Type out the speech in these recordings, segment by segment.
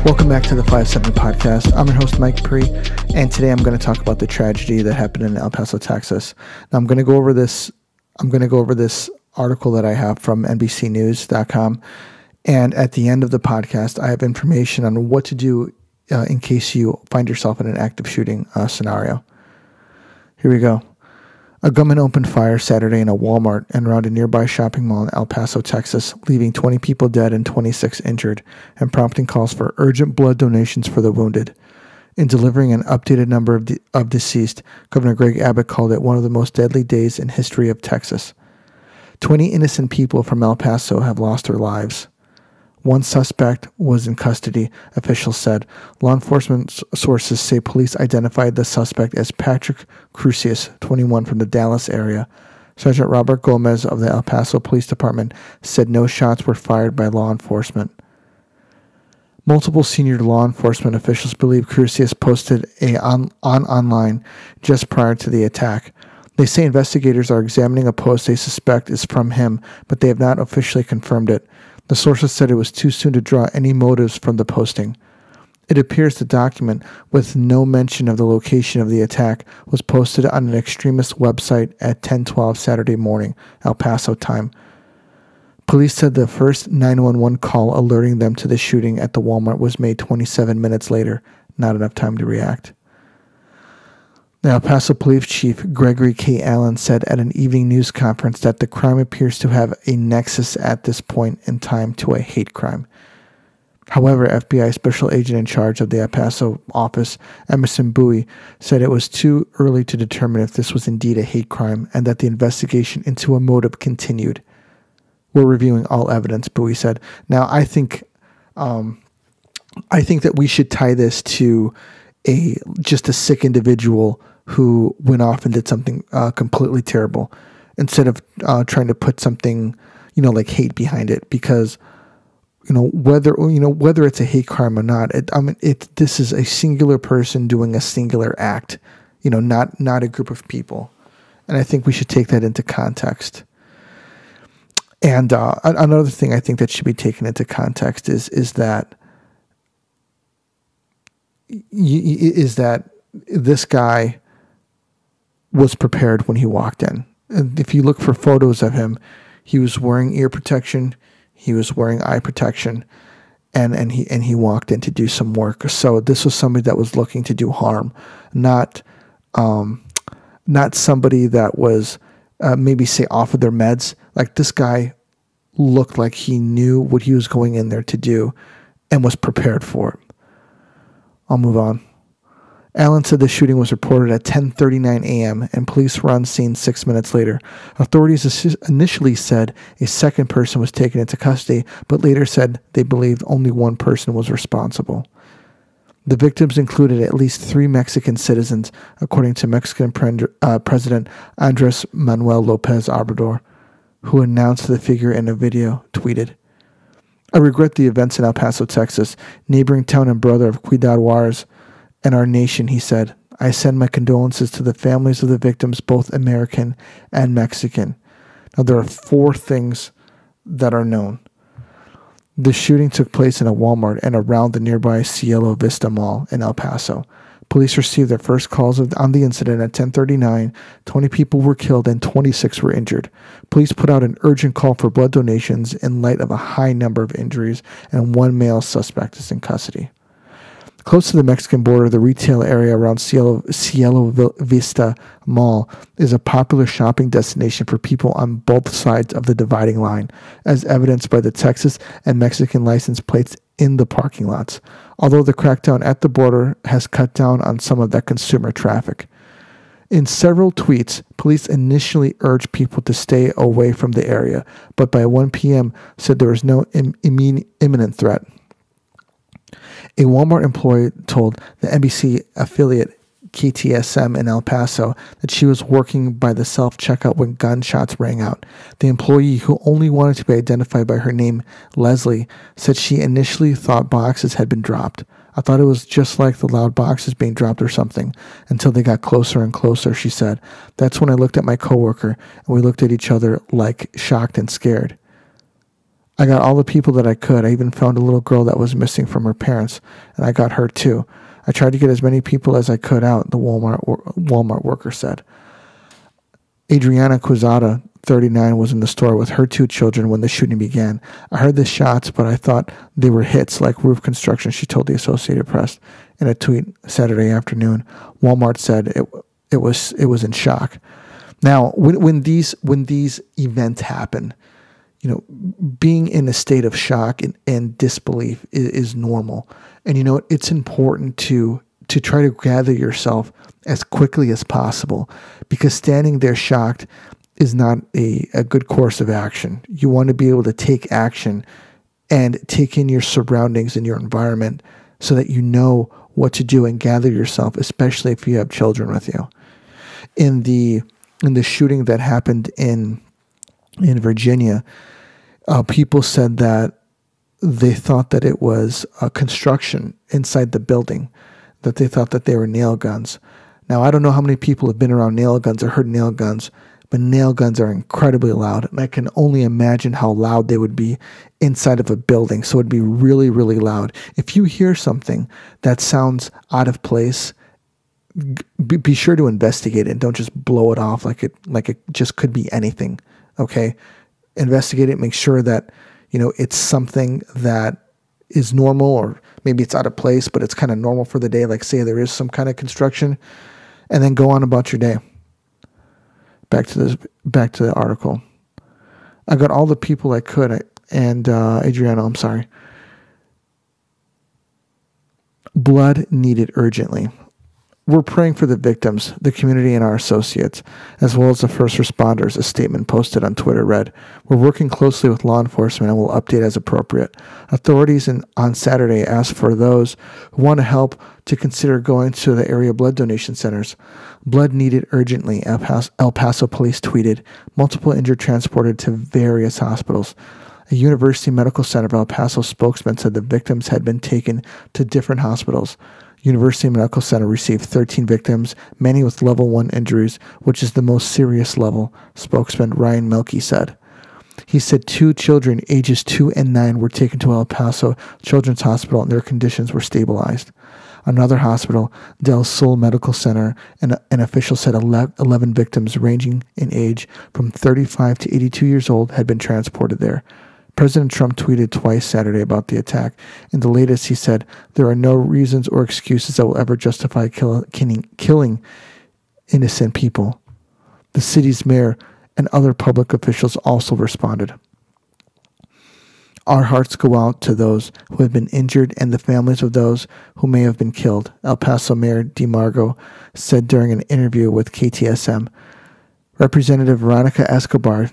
Welcome back to the 5-7 podcast. I'm your host, Mike Pre, and today I'm going to talk about the tragedy that happened in El Paso, Texas. Now, I'm going to go over this article that I have from NBCnews.com, and at the end of the podcast, I have information on what to do in case you find yourself in an active shooting scenario. Here we go. A gunman opened fire Saturday in a Walmart and around a nearby shopping mall in El Paso, Texas, leaving 20 people dead and 26 injured, and prompting calls for urgent blood donations for the wounded. In delivering an updated number of deceased, Governor Greg Abbott called it one of the most deadly days in history of Texas. 20 innocent people from El Paso have lost their lives. One suspect was in custody, officials said. Law enforcement sources say police identified the suspect as Patrick Crucius, 21, from the Dallas area. Sergeant Robert Gomez of the El Paso Police Department said no shots were fired by law enforcement. Multiple senior law enforcement officials believe Crucius posted online just prior to the attack. They say investigators are examining a post they suspect is from him, but they have not officially confirmed it. The sources said it was too soon to draw any motives from the posting. It appears the document, with no mention of the location of the attack, was posted on an extremist website at 10:12 Saturday morning, El Paso time. Police said the first 911 call alerting them to the shooting at the Walmart was made 27 minutes later, not enough time to react. The El Paso Police Chief Gregory K. Allen said at an evening news conference that the crime appears to have a nexus at this point in time to a hate crime. However, FBI Special Agent in charge of the El Paso office, Emerson Bowie, said it was too early to determine if this was indeed a hate crime and that the investigation into a motive continued. We're reviewing all evidence, Bowie said. Now, I think that we should tie this to just a sick individual who went off and did something completely terrible, instead of trying to put something, like hate behind it, because whether it's a hate crime or not, this is a singular person doing a singular act, not a group of people, and I think we should take that into context. And another thing I think that should be taken into context is that this guy was prepared when he walked in. And if you look for photos of him, he was wearing ear protection, he was wearing eye protection, and he walked in to do some work. So this was somebody that was looking to do harm, not somebody that was maybe say off of their meds. Like, this guy looked like he knew what he was going in there to do and was prepared for it. I'll move on. Allen said the shooting was reported at 10:39 a.m. and police were on scene 6 minutes later. Authorities initially said a second person was taken into custody, but later said they believed only one person was responsible. The victims included at least 3 Mexican citizens, according to Mexican President Andres Manuel Lopez Obrador, who announced the figure in a video tweeted. I regret the events in El Paso, Texas, neighboring town and brother of Ciudad Juarez, and our nation, he said. I send my condolences to the families of the victims, both American and Mexican. Now, there are 4 things that are known. The shooting took place in a Walmart and around the nearby Cielo Vista Mall in El Paso. Police received their first calls on the incident at 10:39. 20 people were killed and 26 were injured. Police put out an urgent call for blood donations in light of a high number of injuries, and 1 male suspect is in custody. Close to the Mexican border, the retail area around Cielo Vista Mall is a popular shopping destination for people on both sides of the dividing line, as evidenced by the Texas and Mexican license plates in the parking lots, although the crackdown at the border has cut down on some of that consumer traffic. In several tweets, police initially urged people to stay away from the area, but by 1 p.m. said there was no imminent threat. A Walmart employee told the NBC affiliate KTSM in El Paso that she was working by the self-checkout when gunshots rang out. The employee, who only wanted to be identified by her name, Leslie, said she initially thought boxes had been dropped. I thought it was just like the loud boxes being dropped or something, until they got closer and closer, she said. That's when I looked at my coworker, and we looked at each other like shocked and scared. I got all the people that I could. I even found a little girl that was missing from her parents, and I got her too. I tried to get as many people as I could out, the Walmart worker said. Adriana Quezada, 39, was in the store with her 2 children when the shooting began. I heard the shots, but I thought they were hits like roof construction, she told the Associated Press in a tweet Saturday afternoon. Walmart said it was in shock. Now, when these events happen, being in a state of shock and disbelief is normal. And it's important to try to gather yourself as quickly as possible, because standing there shocked is not a good course of action. You want to be able to take action and take in your surroundings and your environment so that you know what to do and gather yourself, especially if you have children with you. In the shooting that happened in Virginia, people said that they thought that it was construction inside the building, that they thought that they were nail guns. Now, I don't know how many people have been around nail guns or heard nail guns, but nail guns are incredibly loud, and I can only imagine how loud they would be inside of a building. So it'd be really, really loud. If you hear something that sounds out of place, be sure to investigate it. Don't just blow it off like it just could be anything. Okay, investigate it. Make sure that it's something that is normal, or maybe it's out of place, but it's kind of normal for the day. Like, say there is some kind of construction, and then go on about your day. Back to the article. I got all the people I could, and Adriana, I'm sorry. Blood needed urgently. We're praying for the victims, the community, and our associates, as well as the first responders, a statement posted on Twitter read. We're working closely with law enforcement and will update as appropriate. Authorities on Saturday asked for those who want to help to consider going to the area blood donation centers. Blood needed urgently, El Paso police tweeted. Multiple injured transported to various hospitals. A University Medical Center of El Paso spokesman said the victims had been taken to different hospitals. University Medical Center received 13 victims, many with level 1 injuries, which is the most serious level, spokesman Ryan Melky said. He said 2 children, ages 2 and 9, were taken to El Paso Children's Hospital and their conditions were stabilized. Another hospital, Del Sol Medical Center, an official said 11 victims ranging in age from 35 to 82 years old had been transported there. President Trump tweeted twice Saturday about the attack. In the latest, he said, "There are no reasons or excuses that will ever justify killing innocent people." The city's mayor and other public officials also responded. Our hearts go out to those who have been injured and the families of those who may have been killed, El Paso Mayor DeMargo said during an interview with KTSM. Representative Veronica Escobar,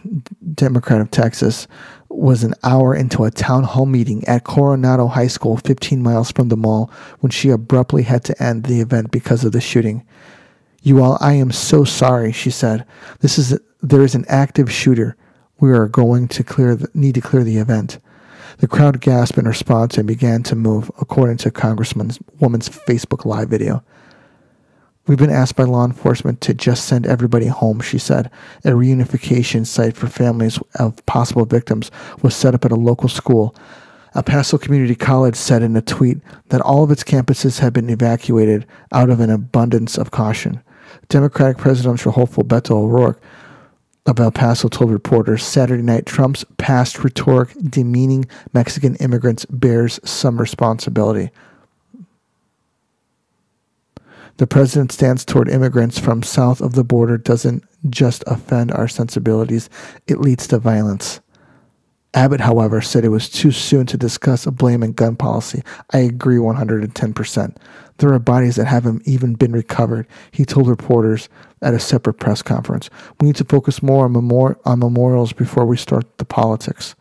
Democrat of Texas, was an hour into a town hall meeting at Coronado High School, 15 miles from the mall, when she abruptly had to end the event because of the shooting. "You all, I am so sorry," she said. There is an active shooter. We are going to need to clear the event." The crowd gasped in response and began to move, according to Congresswoman's Facebook Live video. "We've been asked by law enforcement to just send everybody home," she said. A reunification site for families of possible victims was set up at a local school. El Paso Community College said in a tweet that all of its campuses have been evacuated out of an abundance of caution. Democratic presidential hopeful Beto O'Rourke of El Paso told reporters Saturday night Trump's past rhetoric demeaning Mexican immigrants bears some responsibility. "The president's stance toward immigrants from south of the border doesn't just offend our sensibilities, it leads to violence." Abbott, however, said it was too soon to discuss a blame and gun policy. "I agree 110%. There are bodies that haven't even been recovered," he told reporters at a separate press conference. "We need to focus more on memorials before we start the politics."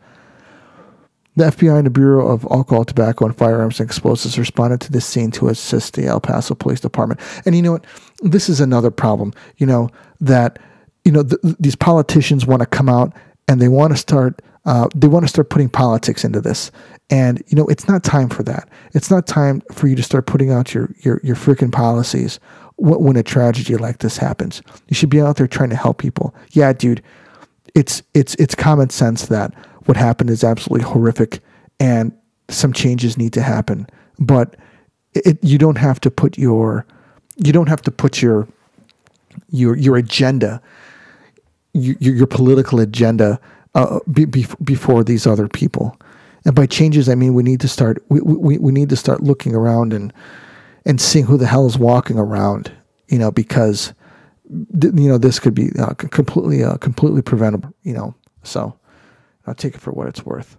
The FBI and the Bureau of Alcohol, Tobacco, and Firearms and Explosives responded to this scene to assist the El Paso Police Department. And you know what? This is another problem, these politicians want to come out and they want to start putting politics into this. And, it's not time for that. It's not time for you to start putting out your freaking policies when a tragedy like this happens. You should be out there trying to help people. Yeah, dude, it's common sense that what happened is absolutely horrific and some changes need to happen. But you don't have to put your agenda, your political agenda before these other people. And by changes, I mean we need to start looking around and seeing who the hell is walking around, because this could be completely preventable, So I'll take it for what it's worth.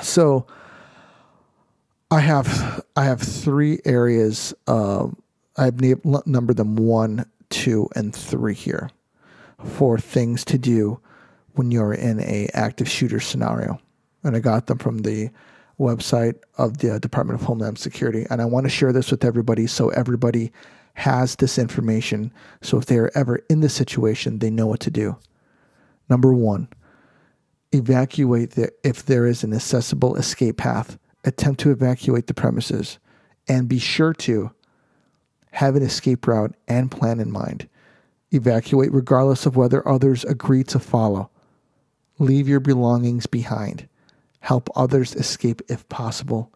So I have 3 areas. I've numbered them 1, 2, and 3 here for things to do when you're in a active shooter scenario. And I got them from the website of the Department of Homeland Security. And I want to share this with everybody so everybody has this information. So if they're ever in this situation, they know what to do. Number 1, evacuate if there is an accessible escape path. Attempt to evacuate the premises and be sure to have an escape route and plan in mind. Evacuate regardless of whether others agree to follow. Leave your belongings behind. Help others escape if possible,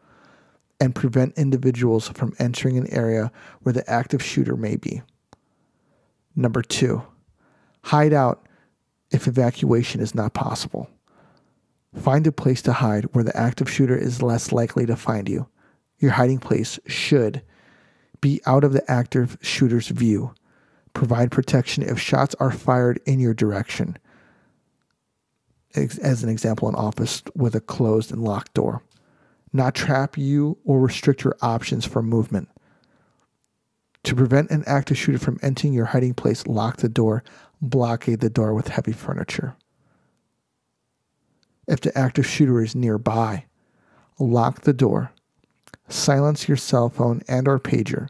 and prevent individuals from entering an area where the active shooter may be. Number 2, hide out if evacuation is not possible. Find a place to hide where the active shooter is less likely to find you. Your hiding place should be out of the active shooter's view. Provide protection if shots are fired in your direction. As an example, an office with a closed and locked door. Not trap you or restrict your options for movement. To prevent an active shooter from entering your hiding place, lock the door, blockade the door with heavy furniture. If the active shooter is nearby, lock the door, silence your cell phone and or pager,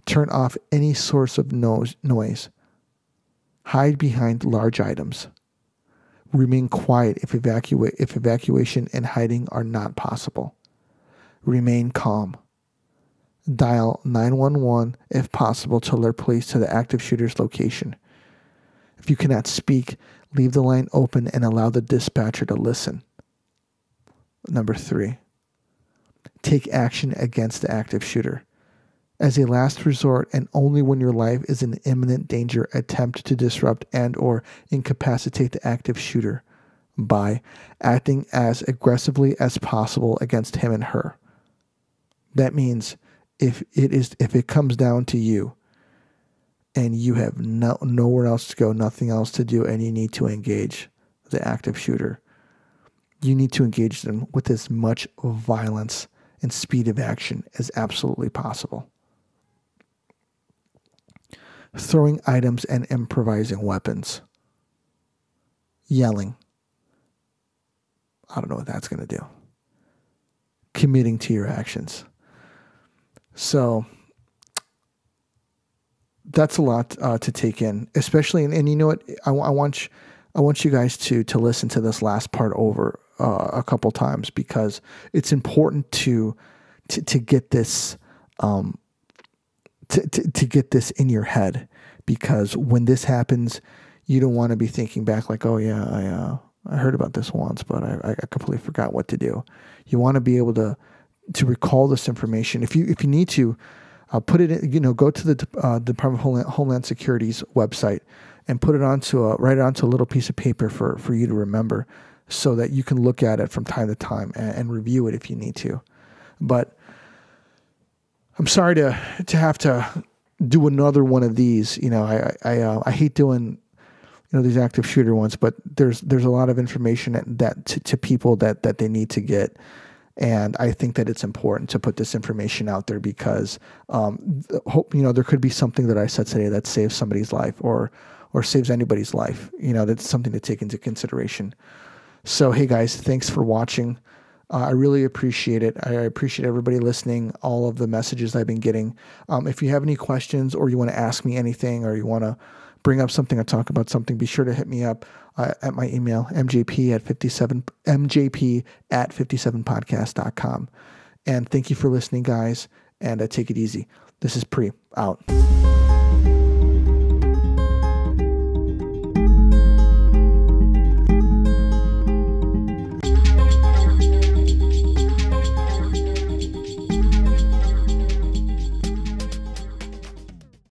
turn off any source of noise, hide behind large items. Remain quiet if evacuation and hiding are not possible. Remain calm. Dial 911 if possible to alert police to the active shooter's location. If you cannot speak, leave the line open and allow the dispatcher to listen. Number 3, take action against the active shooter. As a last resort and only when your life is in imminent danger, attempt to disrupt and or incapacitate the active shooter by acting as aggressively as possible against him and her. That means if it comes down to you and you have nowhere else to go, nothing else to do, and you need to engage the active shooter, you need to engage them with as much violence and speed of action as absolutely possible. Throwing items and improvising weapons. Yelling. I don't know what that's going to do. Committing to your actions. So that's a lot to take in, especially, and you know what, I want you guys to listen to this last part over a couple times, because it's important to get this to get this in your head, because when this happens, you don't want to be thinking back like, oh yeah, I heard about this once, but I completely forgot what to do. You want to be able to recall this information. If you need to, put it in, go to the Department of Homeland Security's website and put it write it onto a little piece of paper for you to remember, so that you can look at it from time to time and review it if you need to. But I'm sorry to have to do another one of these. I hate doing these active shooter ones, but there's a lot of information that to people that they need to get. And I think that it's important to put this information out there, because there could be something that I said today that saves somebody's life or saves anybody's life. That's something to take into consideration. So, hey guys, thanks for watching. I really appreciate it. I appreciate everybody listening, all of the messages I've been getting. If you have any questions, or you want to ask me anything, or you want to bring up something or talk about something, be sure to hit me up at my email, mjp@57podcast.com. And thank you for listening, guys, and take it easy. This is Pre, out.